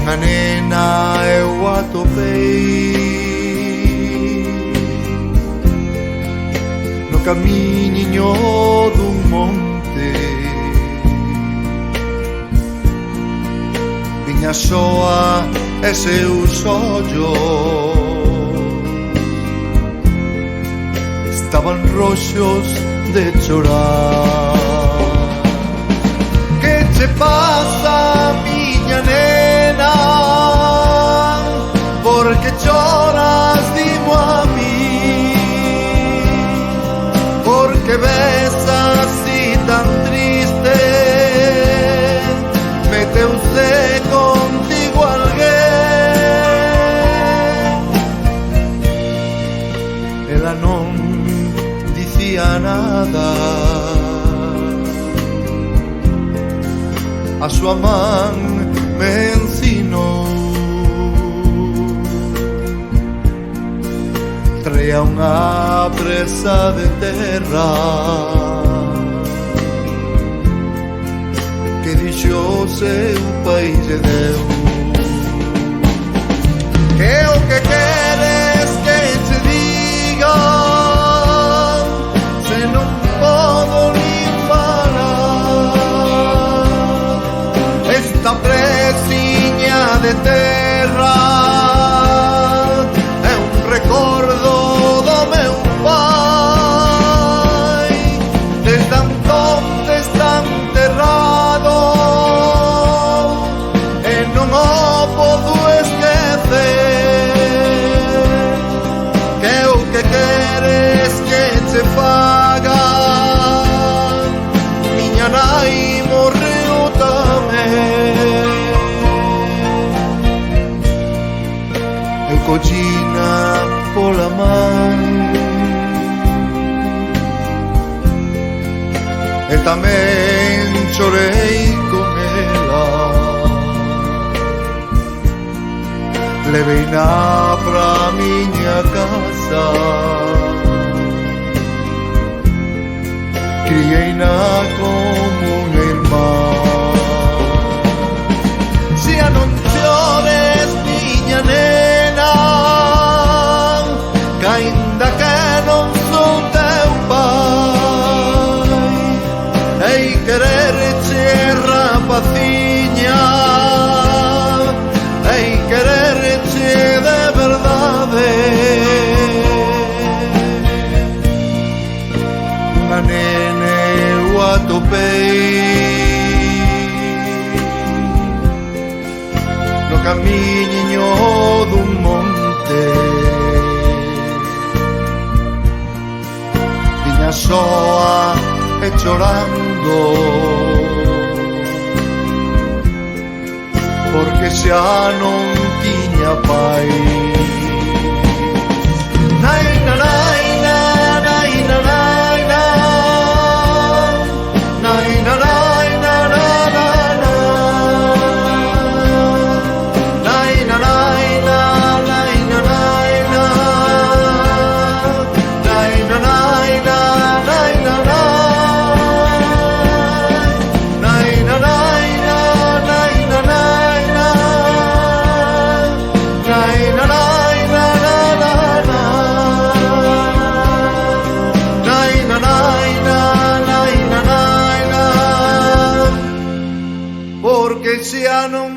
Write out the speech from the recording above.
Unha nena eu atopei no camiño dun monte. Viña soa e seus ollos estaban roxos de chorar. Que che pasa, miña nena? Por que choras, dimo a mí? Por que ves así tan triste? Meteuse contigo alguén. Ela non dicía nada. A súa man me ensinou. Traía unha presa de terra que dixo o seu pai lle deu. Que o que queres que te diga, se non podo nin falar. Esta presiña de terra é un recordo do meu pai. Desde entonces está enterrado e non o podo esquecer. Que o que queres que te faga? Miña nai morreu tamén. Eu collina pola man e tamén chorei con ela. Leveina pra miña casa, crieina como unha irmá. Se a non chores, miña nena, que aínda que non son teu pai, hei quererche, rapaciña, hei quererche de verdade. Unha nena eu atopei no camiño dun monte. Viña soa e chorando porque xa non tiña pai. Nai na nai na nai na nai na nai na nai na na na nai na nai na nai na nai na nai na nai na nai na nai na nai na nai na nai na nai na nai na na na nai na nai na nai na nai na porque xa non